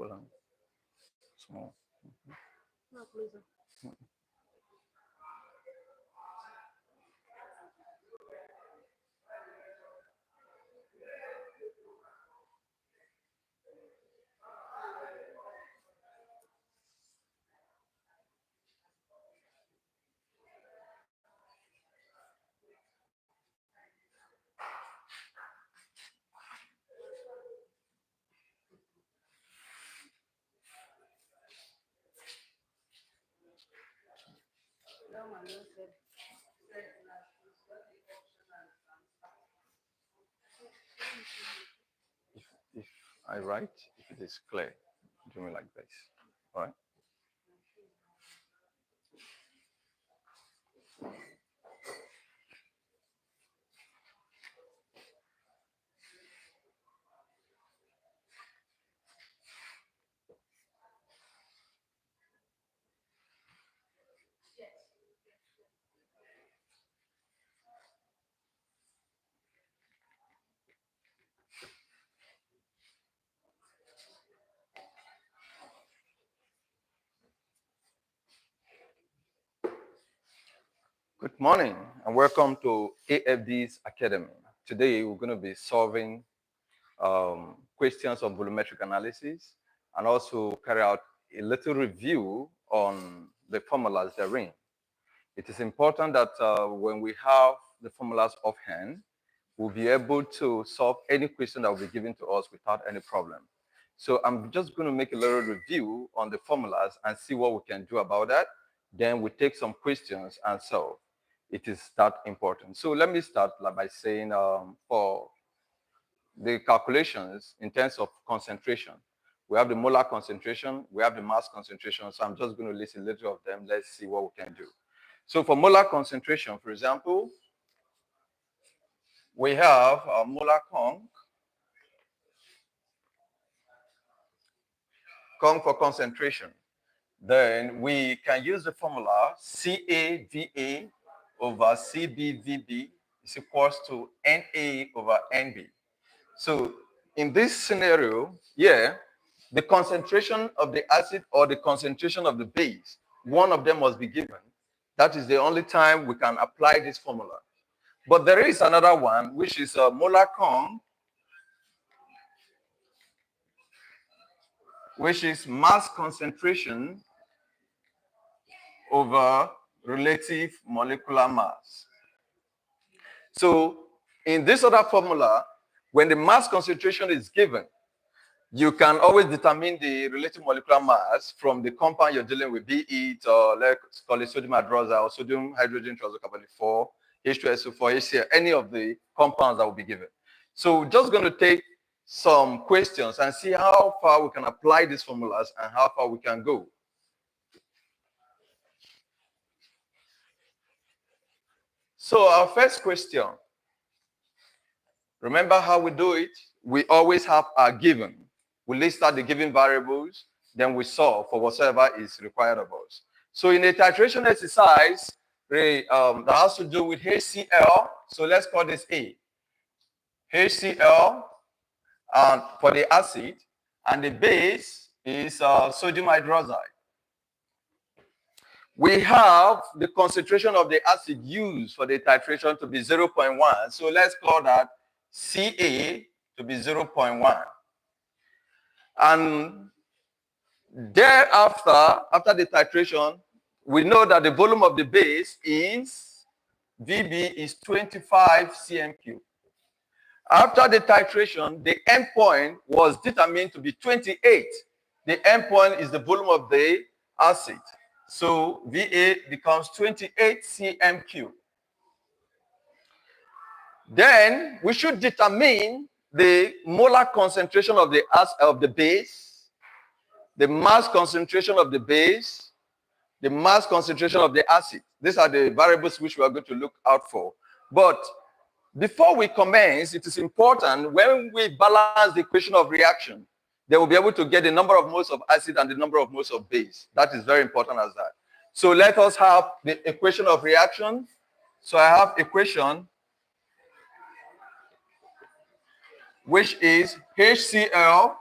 pull small. No, please. If I write, if it is clear, do me like this. All right. Good morning and welcome to AFD'S Academy. Today we're going to be solving questions of volumetric analysis and also carry out a little review on the formulas therein. It is important that when we have the formulas offhand, we'll be able to solve any question that will be given to us without any problem. So I'm just going to make a little review on the formulas and see what we can do about that. Then we take some questions and solve. It is that important. So let me start by saying for the calculations in terms of concentration, we have the molar concentration, we have the mass concentration. So I'm just going to list a little of them. Let's see what we can do. So for molar concentration, for example, we have a molar conc for concentration. Then we can use the formula CAVA over CBVB is equals to NA over NB. So in this scenario, the concentration of the acid or the concentration of the base, one of them must be given. That is the only time we can apply this formula. But there is another one, which is a molar conc, which is mass concentration over relative molecular mass. So in this other formula, when the mass concentration is given, you can always determine the relative molecular mass from the compound you're dealing with, be it, let's call it sodium hydroxide or sodium hydrogen trioxocarbonate 4, H2SO4, HCl, any of the compounds that will be given. So we're just going to take some questions and see how far we can apply these formulas and how far we can go. So our first question, remember how we do it? We always have our given. We list out the given variables, then we solve for whatever is required of us. So in a titration exercise, that has to do with HCl, so let's call this A. HCl for the acid, and the base is sodium hydroxide. We have the concentration of the acid used for the titration to be 0.1. So let's call that Ca to be 0.1. And thereafter, after the titration, we know that the volume of the base is Vb is 25 cm3. After the titration, the endpoint was determined to be 28. The endpoint is the volume of the acid. So Va becomes 28 cm3. Then we should determine the molar concentration of the base, the mass concentration of the base, the mass concentration of the acid. These are the variables which we are going to look out for. But before we commence, it is important when we balance the equation of reaction, they will be able to get the number of moles of acid and the number of moles of base. That is very important as that. So let us have the equation of reaction. So I have equation which is HCl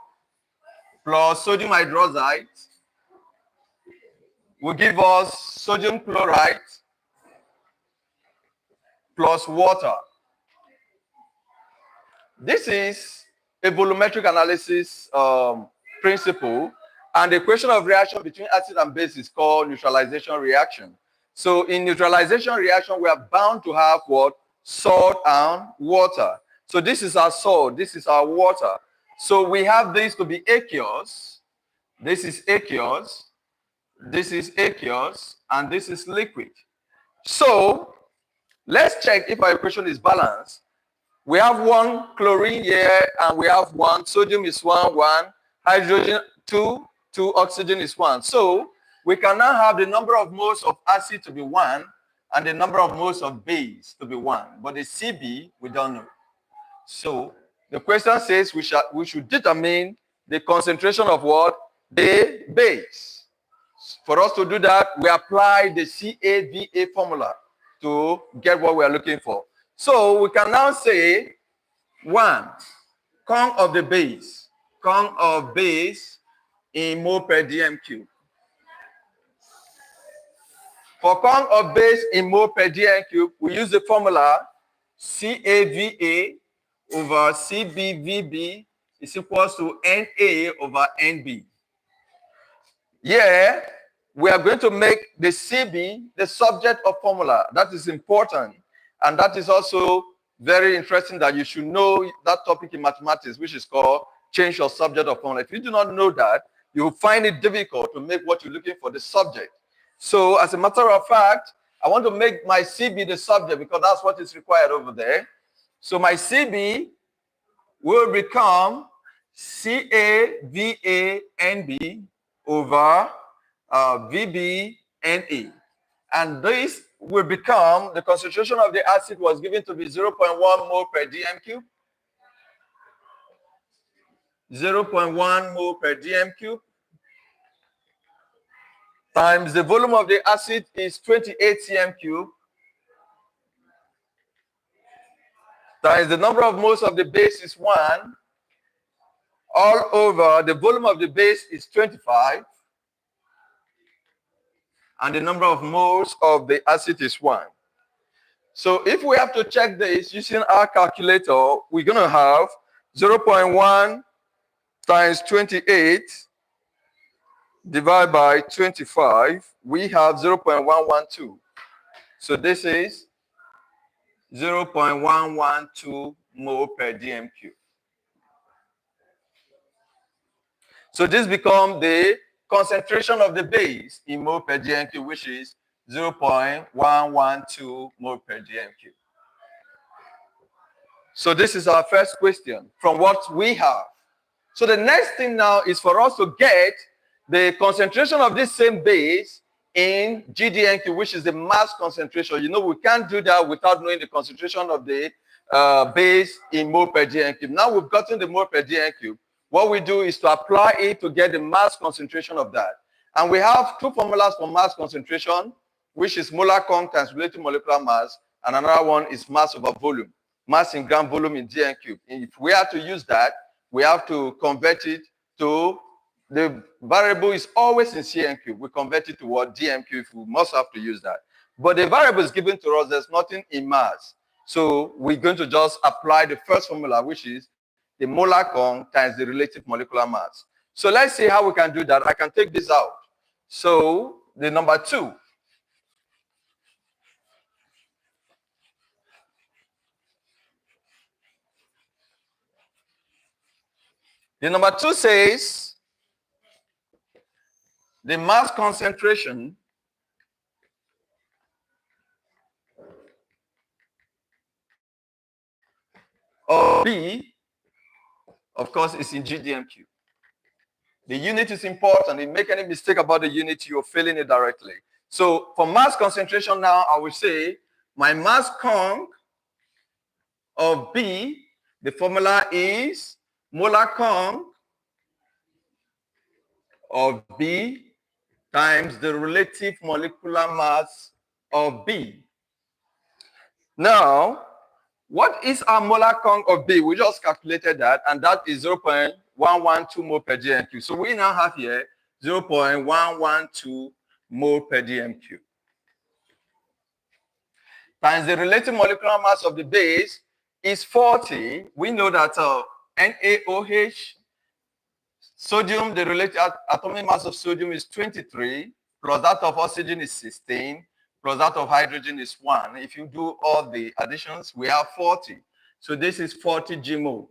plus sodium hydroxide will give us sodium chloride plus water. This is a volumetric analysis principle, and the equation of reaction between acid and base is called neutralization reaction. So in neutralization reaction, we are bound to have what? Salt and water. So this is our salt, this is our water. So we have this to be aqueous, this is aqueous, this is aqueous, and this is liquid. So let's check if our equation is balanced. We have one chlorine here, and we have one. Sodium is 1, hydrogen 2, oxygen is 1. So we can now have the number of moles of acid to be 1 and the number of moles of base to be 1. But the CB, we don't know. So the question says we should determine the concentration of what? The base. For us to do that, we apply the CAVA formula to get what we are looking for. So we can now say 1, count of the base, count of base in mole per dm cube. For count of base in mole per dm cube, we use the formula CAVA over CBVB is equals to NA over NB. Here, we are going to make the CB the subject of formula. That is important. And that is also very interesting that you should know that topic in mathematics, which is called change of subject of formula. If you do not know that, you will find it difficult to make what you're looking for the subject. So as a matter of fact, I want to make my CB the subject because that's what is required over there. So my CB will become CAVANB over VBNA. And this will become, the concentration of the acid was given to be 0.1 mole per dm cube. 0.1 mole per dm cube times the volume of the acid is 28 cm cube times the number of moles of the base is 1 all over the volume of the base is 25 and the number of moles of the acid is 1. So if we have to check this using our calculator, we're going to have 0.1 times 28 divided by 25. We have 0.112. So this is 0.112 mole per dm cube. So this becomes the concentration of the base in mole per dm cube, which is 0.112 mole per dm cube. So this is our first question from what we have. So the next thing now is for us to get the concentration of this same base in GDN cube, which is the mass concentration. You know, we can't do that without knowing the concentration of the base in mole per dm cube. Now we've gotten the mole per dm cube. What we do is to apply it to get the mass concentration of that. And we have two formulas for mass concentration, which is molar count times relative molecular mass, and another one is mass over volume, mass in gram volume in dm cube. And if we are to use that, we have to convert it to, the variable is always in cm cube. We convert it to what? dm cube. We must have to use that. But the variable is given to us. There's nothing in mass. So we're going to just apply the first formula, which is the molar count times the relative molecular mass. So let's see how we can do that. I can take this out. So the number 2. The number 2 says the mass concentration of B, of course, is in GDM cube. The unit is important. If you make any mistake about the unit, you're failing it directly. So for mass concentration now, I will say my mass count of B, the formula is molar count of B times the relative molecular mass of B. Now, what is our molar count of B? We just calculated that, and that is 0.112 0.112 mole per dm cube. So we now have here 0.112 mole per dm cube times the relative molecular mass of the base is 40. We know that NaOH, sodium, the relative atomic mass of sodium is 23, plus that of oxygen is 16, plus that of hydrogen is 1. If you do all the additions, we have 40. So this is 40 G mole.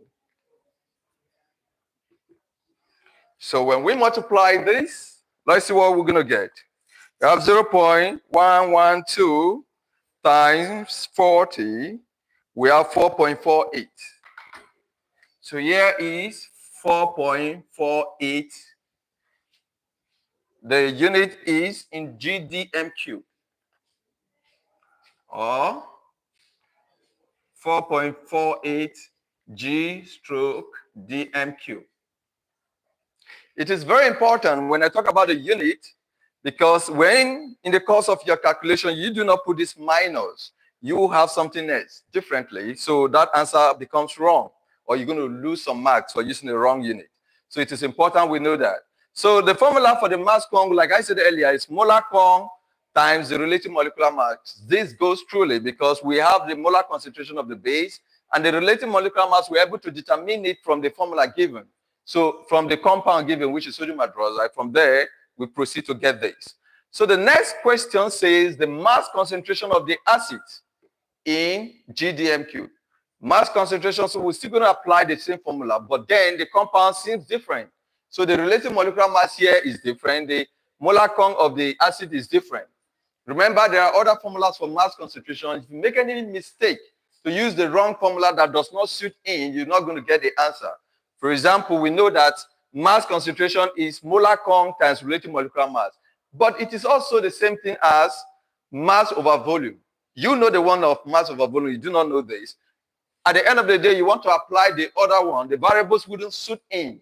So when we multiply this, let's see what we're going to get. We have 0.112 times 40, we have 4.48. So here is 4.48. The unit is in GDM cube, or 4.48 G stroke dm cube. It is very important when I talk about the unit, because when in the course of your calculation, you do not put this minus, you have something else differently. So that answer becomes wrong, or you're going to lose some marks for using the wrong unit. So it is important we know that. So the formula for the mass Kong, like I said earlier, is molar Kong times the relative molecular mass. This goes truly because we have the molar concentration of the base, and the relative molecular mass, we're able to determine it from the formula given. So from the compound given, which is sodium hydroxide, from there, we proceed to get this. So the next question says the mass concentration of the acid in GDM cube. Mass concentration, so we're still going to apply the same formula, but then the compound seems different. So the relative molecular mass here is different. The molar count of the acid is different. Remember, there are other formulas for mass concentration. If you make any mistake to use the wrong formula that does not suit in, you're not going to get the answer. For example, we know that mass concentration is molar count times relative molecular mass. But it is also the same thing as mass over volume. You know the one of mass over volume. You do not know this. At the end of the day, you want to apply the other one. The variables wouldn't suit in.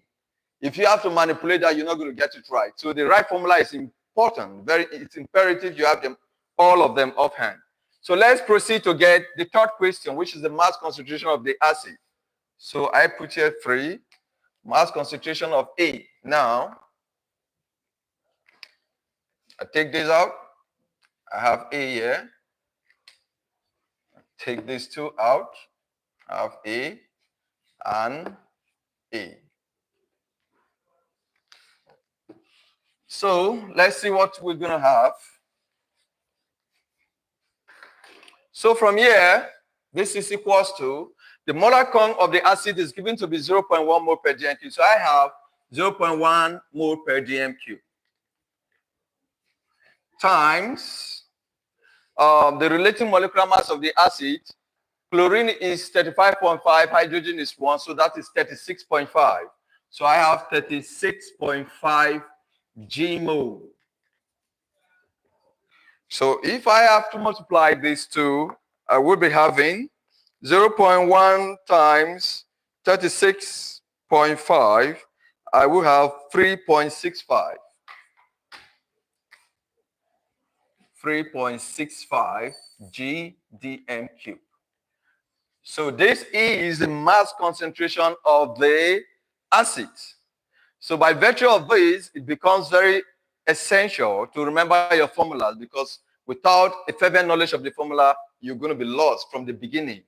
If you have to manipulate that, you're not going to get it right. So the right formula is important. It's imperative you have them, all of them offhand. So let's proceed to get the third question, which is the mass concentration of the acid. So I put here 3, mass concentration of A. Now, I take this out. I have A here. Take these 2 out. I have A and A. So let's see what we're going to have. So from here, this is equals to the molar count of the acid is given to be 0.1 mole per dm cube. So I have 0.1 mole per dm cube times the relative molecular mass of the acid. Chlorine is 35.5, hydrogen is 1, so that is 36.5. So I have 36.5 G mole. So if I have to multiply these two, I will be having 0.1 times 36.5. I will have 3.65. 3.65 G dm cube. So this is the mass concentration of the acid. So by virtue of this, it becomes very essential to remember your formulas, because without a fervent knowledge of the formula, you're going to be lost from the beginning.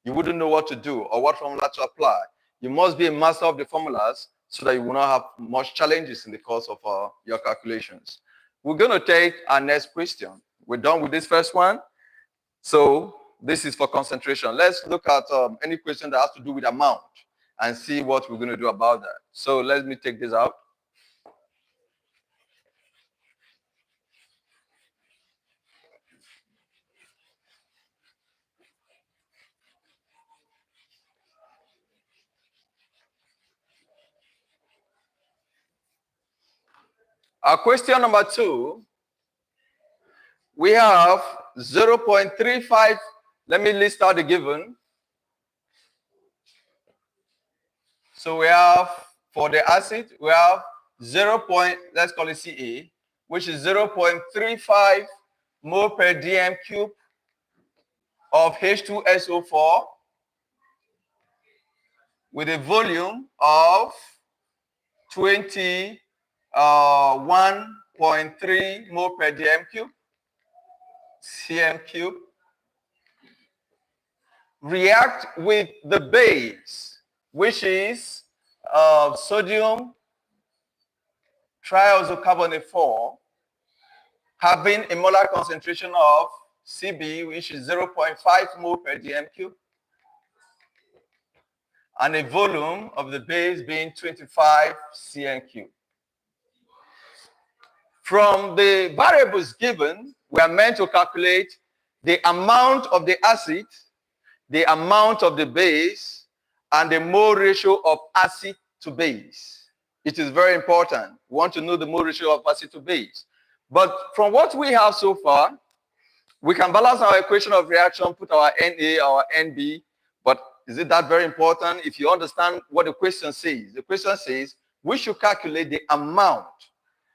You wouldn't know what to do or what formula to apply. You must be a master of the formulas so that you will not have much challenges in the course of your calculations. We're going to take our next question. We're done with this first one. So this is for concentration. Let's look at any question that has to do with amount and see what we're going to do about that. So let me take this out. Our question number 2, we have 0.35. Let me list out the given. So we have, for the acid, we have 0. Let's call it Ca, which is 0.35 mole per dm cube of H2SO4 with a volume of 21.3 mole per dm cube, cm cube. React with the base, which is sodium triisocarbonate 4, having a molar concentration of Cb, which is 0.5 mole per dm cube, and a volume of the base being 25 cm cube. From the variables given, we are meant to calculate the amount of the acid, the amount of the base, and the mole ratio of acid to base. It is very important. We want to know the mole ratio of acid to base. But from what we have so far, we can balance our equation of reaction, put our Na, our Nb, but is it that very important? If you understand what the question says we should calculate the amount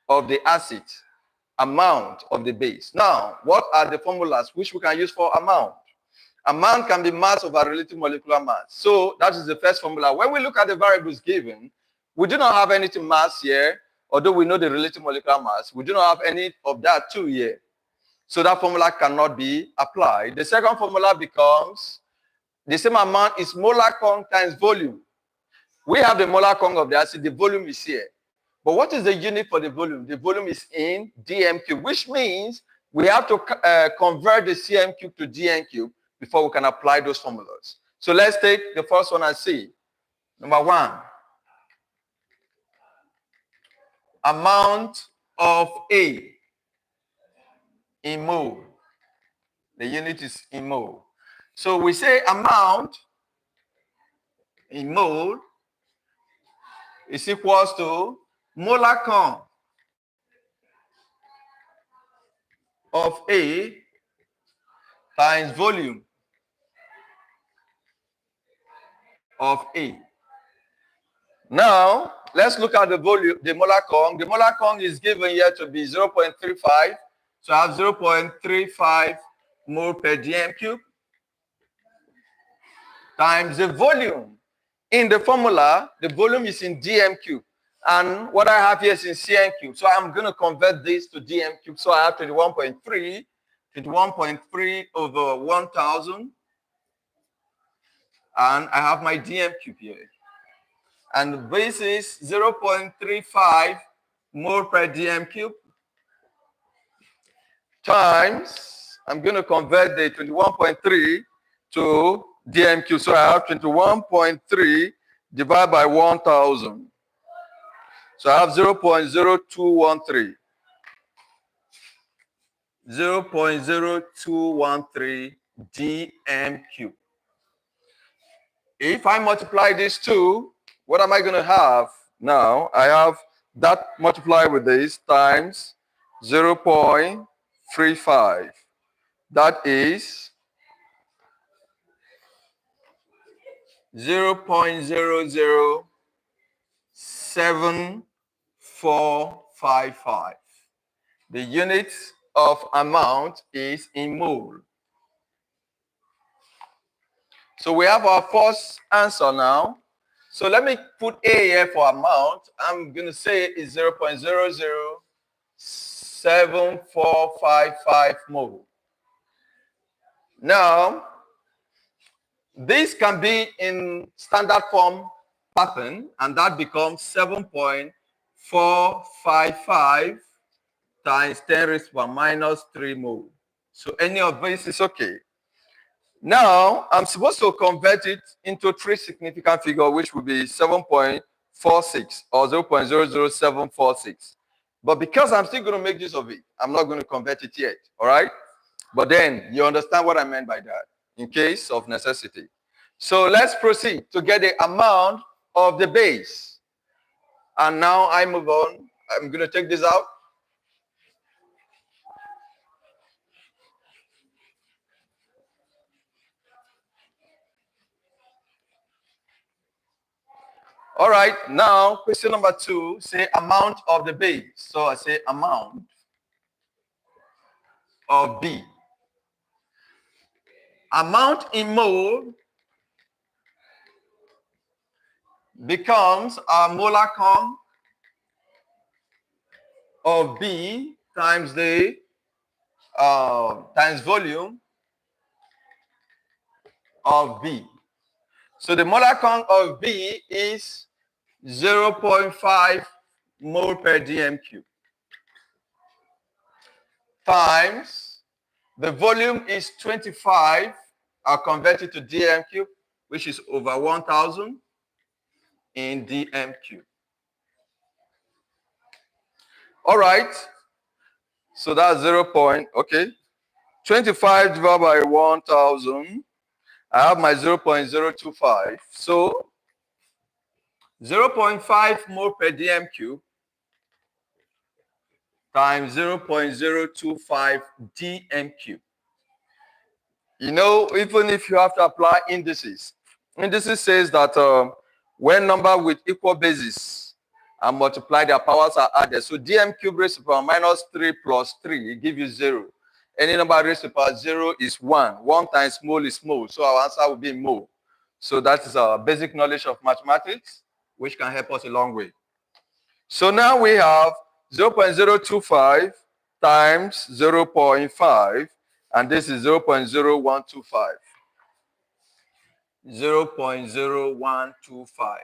of the acid, amount of the base. Now, what are the formulas which we can use for amount? Amount can be mass over relative molecular mass. So that is the first formula. When we look at the variables given, we do not have anything mass here, although we know the relative molecular mass. We do not have any of that too here. So that formula cannot be applied. The second formula becomes the same amount is molar conc times volume. We have the molar conc of the acid, the volume is here. But what is the unit for the volume? The volume is in dm cube, which means we have to convert the cm cube to dm cube before we can apply those formulas. So let's take the first one and see. Number one, amount of A in mole. The unit is in mole. So we say amount in mole is equals to molar conc of A times volume of A. Now, let's look at the volume, the molar conc. The molar conc is given here to be 0.35. So I have 0.35 mole per dm cube times the volume. In the formula, the volume is in dm cube. And what I have here is in cm cube. So I'm going to convert this to dm cube. So I have 21.3 over 1,000. And I have my dm cube here. And the base is 0.35 mole per dm cube times, I'm going to convert the 21.3 to dm cube. So I have 21.3 divided by 1,000. So I have 0.0213. 0.0213 dm cube. If I multiply these two, what am I going to have? Now, I have that multiplied with this times 0.35. That is 0.007455. The unit of amount is in mole. So we have our first answer now. So let me put A here for amount. I'm going to say it's 0.007455 mole. Now, this can be in standard form pattern, and that becomes 7.455 times 10 raised to the minus 3 mole. So any of this is okay. Now, I'm supposed to convert it into three significant figure, which will be 7.46 or 0.00746. But because I'm still going to make use of it, I'm not going to convert it yet, all right? But then you understand what I meant by that, in case of necessity. So let's proceed to get the amount of the base. And now I move on. I'm going to take this out. All right, now question number 2, say amount of the base. So I say amount of B. Amount in mole becomes our molar conc of B times the times volume of B. So the molar count of B is 0.5 mole per dm cube times the volume is 25. I'll convert it to dm cube, which is over 1000 in dm cube. All right. So that's 0. Okay. 25 divided by 1000. I have my 0.025. So 0.5 mole per dm cube times 0.025 dm cube. You know, even if you have to apply indices says that when number with equal bases and multiply, their powers are added. So dm cube raised to the power minus 3 plus 3, it gives you 0. Any number raised to the power 0 is 1. 1 times mole is mole. So our answer will be mole. So that is our basic knowledge of mathematics, which can help us a long way. So now we have 0.025 times 0.5, and this is 0.0125. 0.0125.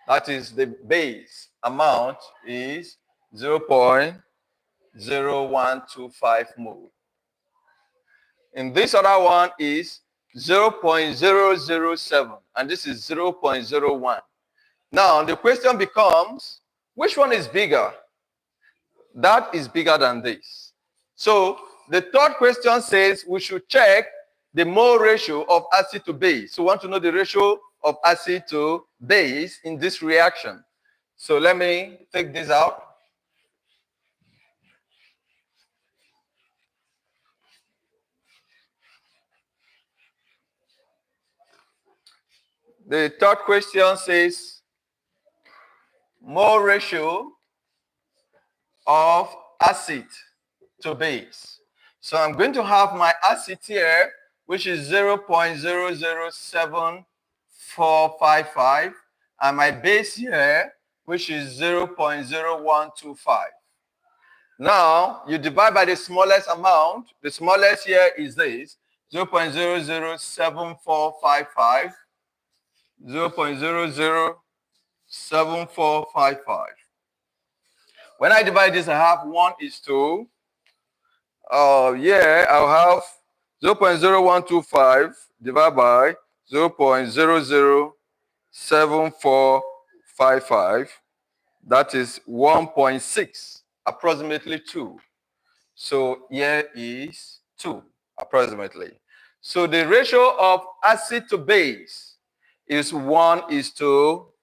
That is the base amount is 0.0125 mole. And this other one is 0.007, and this is 0.01. Now the question becomes, which one is bigger? That is bigger than this. So the third question says we should check the mole ratio of acid to base. So we want to know the ratio of acid to base in this reaction. So let me take this out. The third question says mole ratio of acid to base. So I'm going to have my acid here, which is 0.007455, and my base here, which is 0.0125. Now, you divide by the smallest amount. The smallest here is this, 0.007455, 0.007455. When I divide this, I have 1:2. I'll have 0.0125 divided by 0.007455. That is 1.6, approximately 2. So here is 2, approximately. So the ratio of acid to base is 1:2.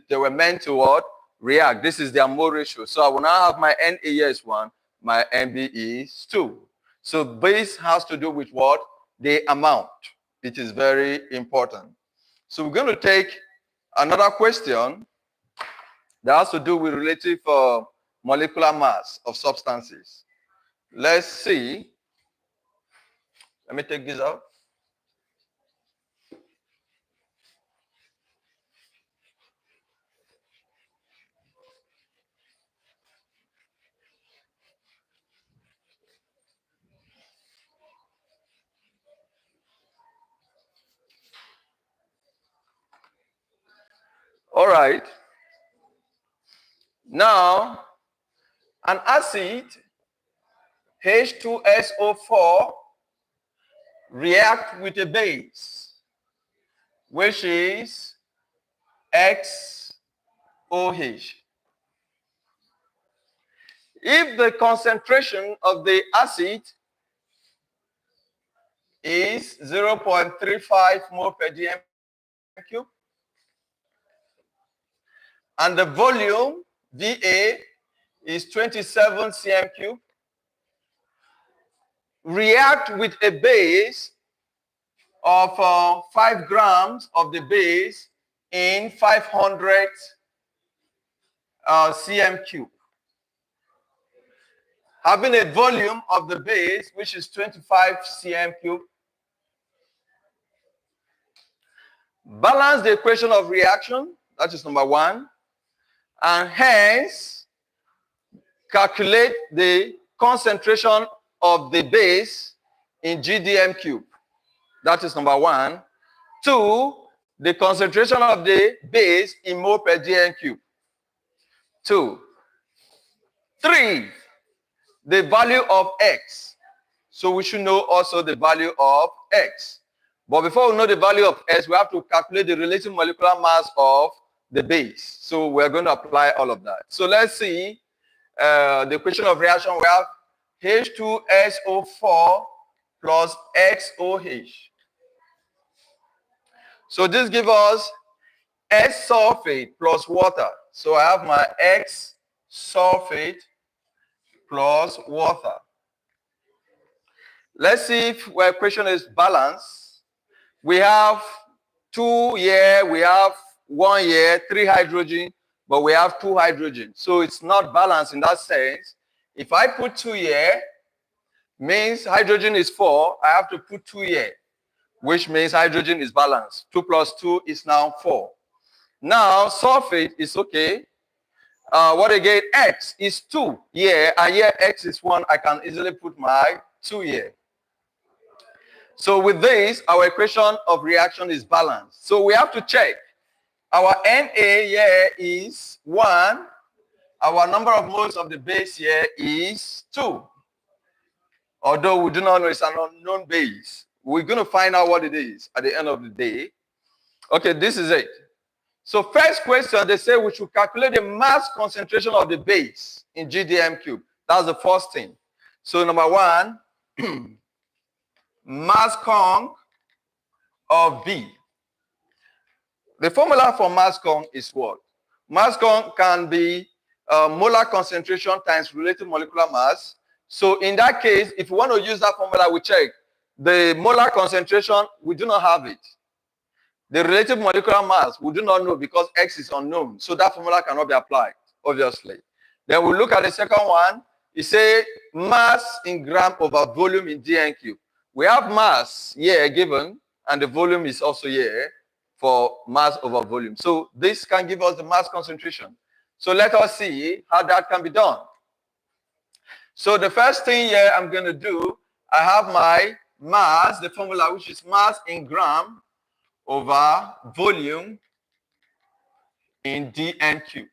They were meant to what? React. This is their mole ratio. So I will now have my Na here is 1, my Nb is 2. So base has to do with what? The amount. It is very important. So we're going to take another question that has to do with relative molecular mass of substances. Let's see. Let me take this out. All right. Now, an acid H2SO4 react with a base, which is XOH. If the concentration of the acid is 0.35 mole per dm cube, and the volume VA is 27 cm cube, react with a base of 5 grams of the base in 500 cm cube, having a volume of the base which is 25 cm cube. Balance the equation of reaction, that is number 1, and hence calculate the concentration of the base in GDM cube. That is number 1. 2, the concentration of the base in mole per dm cube. 2. 3, the value of x. So we should know also the value of x. But before we know the value of x, we have to calculate the relative molecular mass of the base. So we're going to apply all of that. So let's see the equation of reaction. We have H2SO4 plus XOH. So this gives us S sulfate plus water. So I have my X sulfate plus water. Let's see if our equation is balanced. We have 2 here, we have 1 here, 3 hydrogen, but we have 2 hydrogen. So it's not balanced in that sense. If I put 2 here, means hydrogen is 4, I have to put 2 here, which means hydrogen is balanced. 2 plus 2 is now 4. Now, sulfate is okay. What again? X is 2 here, and here X is 1. I can easily put my 2 here. So with this, our equation of reaction is balanced. So we have to check. Our Na here is 1. Our number of moles of the base here is 2. Although we do not know it's an unknown base. We're going to find out what it is at the end of the day. Okay, this is it. So first question, they say we should calculate the mass concentration of the base in GDM cube. That's the first thing. So number 1, mass conc of B. The formula for mass conc is what? Mass conc can be molar concentration times relative molecular mass. So in that case, if you want to use that formula, we check. The molar concentration, we do not have it. The relative molecular mass, we do not know because X is unknown. So that formula cannot be applied, obviously. Then we look at the second one. It says mass in gram over volume in dm cube. We have mass here given, and the volume is also here for mass over volume. So this can give us the mass concentration. So let us see how that can be done. So the first thing here I'm going to do, I have my mass, the formula, which is mass in gram over volume in dm cube.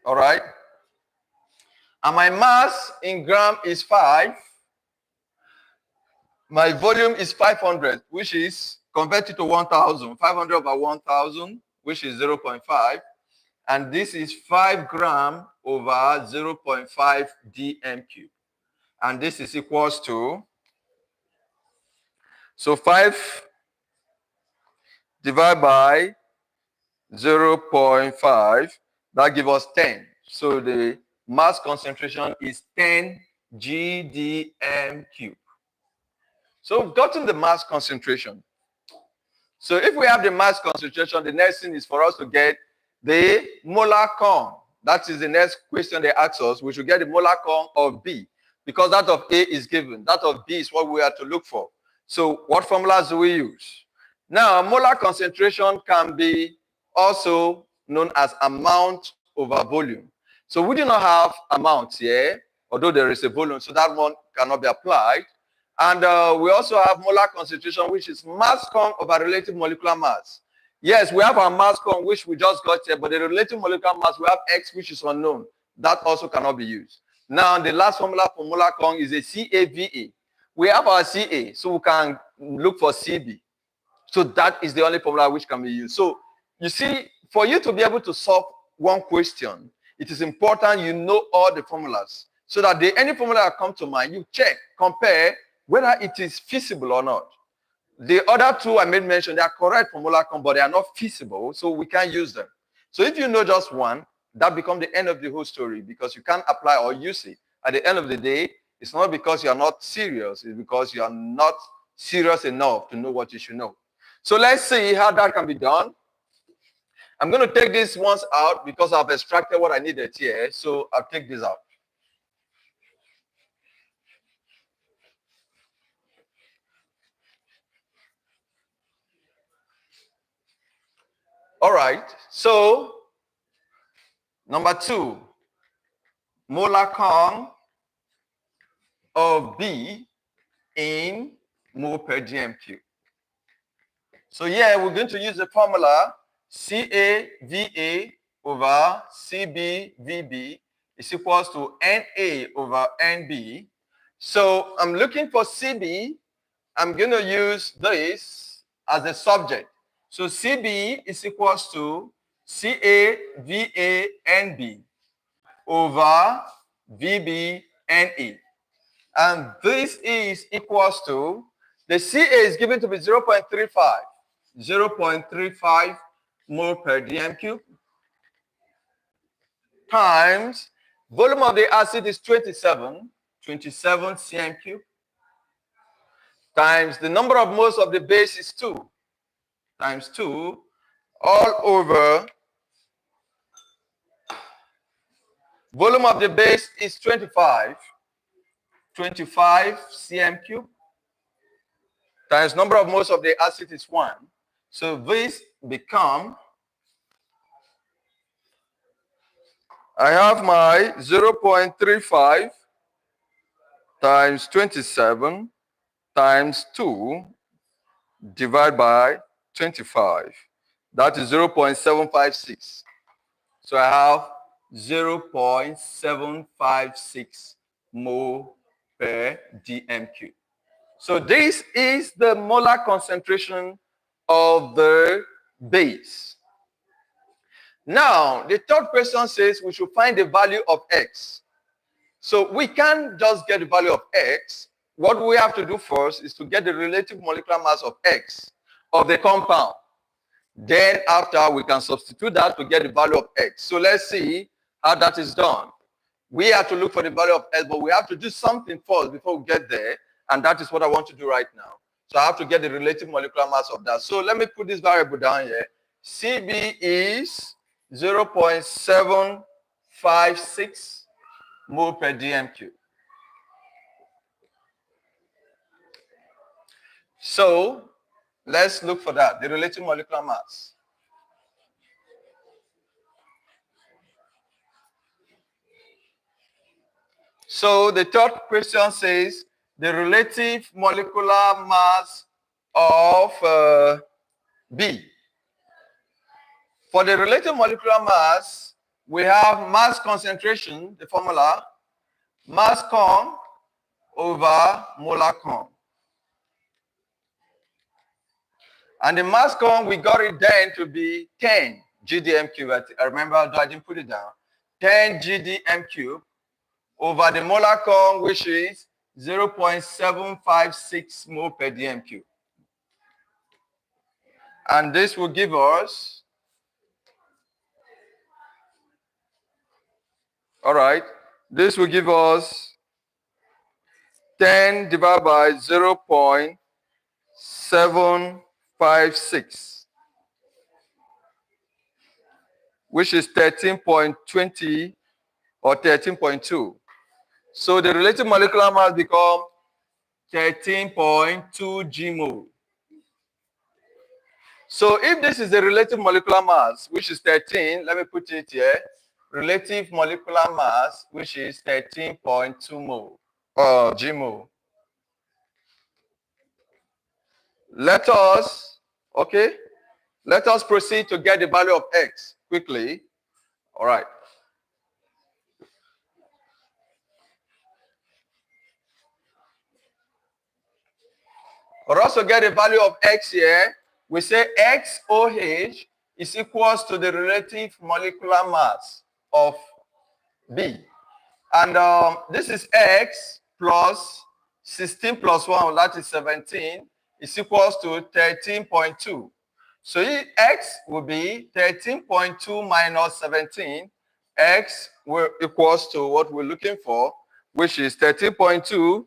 All right? And my mass in gram is 5. My volume is 500, which is converted to 1,000. 500 over 1,000, which is 0.5. And this is 5 gram over 0.5 dm cube. And this is equals to, so 5 divided by 0.5, that gives us 10. So the mass concentration is 10 GDM cube. So we've gotten the mass concentration. So if we have the mass concentration, the next thing is for us to get the molar conc. That is the next question they ask us. We should get the molar conc of B because that of A is given. That of B is what we have to look for. So what formulas do we use? Now, molar concentration can be also known as amount over volume. So we do not have amounts here, although there is a volume, so that one cannot be applied. And we also have molar concentration, which is mass conc over relative molecular mass. Yes, we have our mass conc, which we just got here, but the relative molecular mass, we have X, which is unknown. That also cannot be used. Now, the last formula for molar conc is a CAVA. We have our CA, so we can look for CB. So that is the only formula which can be used. So you see, for you to be able to solve one question, it is important you know all the formulas so that any formula that comes to mind, you check, compare whether it is feasible or not. The other two I made mention, they are correct for molar conc, but they are not feasible, so we can't use them. So if you know just one, that becomes the end of the whole story because you can't apply or use it. At the end of the day, it's not because you are not serious, it's because you are not serious enough to know what you should know. So let's see how that can be done. I'm going to take these ones out because I've extracted what I needed here. So I'll take this out. All right. So number 2, molar count of B in mole per dm cube. So here we're going to use the formula CAVA over CBVB is equals to NA over NB. So I'm looking for CB. I'm going to use this as a subject. So CB is equals to CAVANB over VBNE. And this is equals to, the CA is given to be 0.35. 0.35 mole per dm cube times volume of the acid is 27 cm cube times the number of moles of the base is 2 times 2 all over volume of the base is 25 cm cube times number of moles of the acid is 1. So this become, I have my 0.35 times 27 times 2 divided by 25. That is 0.756. So I have 0.756 mole per dm cube. So this is the molar concentration of the base. Now, the third question says we should find the value of X. So we can't just get the value of X. What we have to do first is to get the relative molecular mass of X of the compound. Then after we can substitute that to get the value of X. So let's see how that is done. We have to look for the value of X, but we have to do something first before we get there. And that is what I want to do right now. So I have to get the relative molecular mass of that. So let me put this variable down here. CB is 0.756 mole per dm cube. So let's look for that, the relative molecular mass. So the third question says the relative molecular mass of B. For the relative molecular mass, we have mass concentration, the formula, mass con over molar con. And the mass con, we got it then to be 10 GDM cube. I remember, I didn't put it down. 10 GDM cube over the molar con, which is 0.756 mole per dm cube. And this will give us, all right, this will give us 10 divided by 0.756, which is 13.20 or 13.2. So the relative molecular mass becomes 13.2 G mole. So if this is the relative molecular mass, which is 13, let me put it here, relative molecular mass, which is 13.2 mole, G mole. Let us proceed to get the value of X quickly. All right. For us to get the value of X here, we say XOH is equals to the relative molecular mass of B. And this is X plus 16 plus 1, that is 17, is equals to 13.2. So X will be 13.2 minus 17. X will equals to what we're looking for, which is 13.2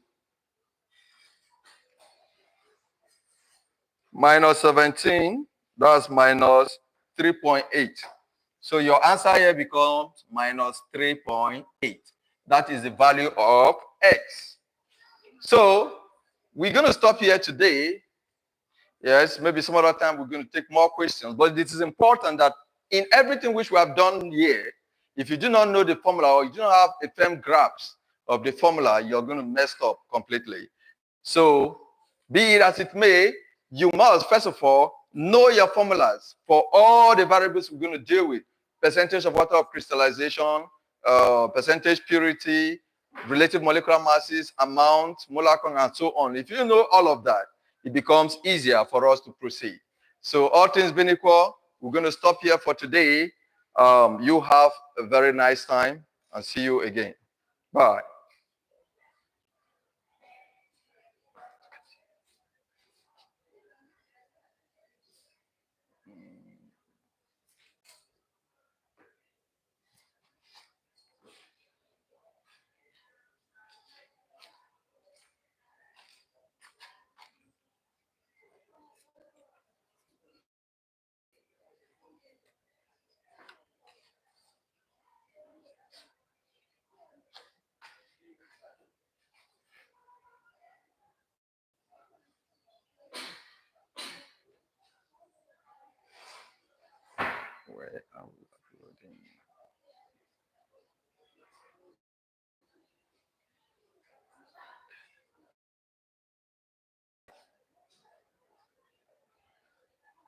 minus 17, that's minus 3.8. So your answer here becomes minus 3.8. That is the value of X. So we're going to stop here today. Yes, maybe some other time we're going to take more questions. But it is important that in everything which we have done here, If you do not know the formula or you do not have a firm grasp of the formula, you're going to mess up completely. So be it as it may, you must, first of all, know your formulas for all the variables we're going to deal with. Percentage of water of crystallization, percentage purity, relative molecular masses, amount, molar count, and so on. If you know all of that, it becomes easier for us to proceed. So all things being equal, we're going to stop here for today. You have a very nice time and see you again. Bye. Where are we uploading?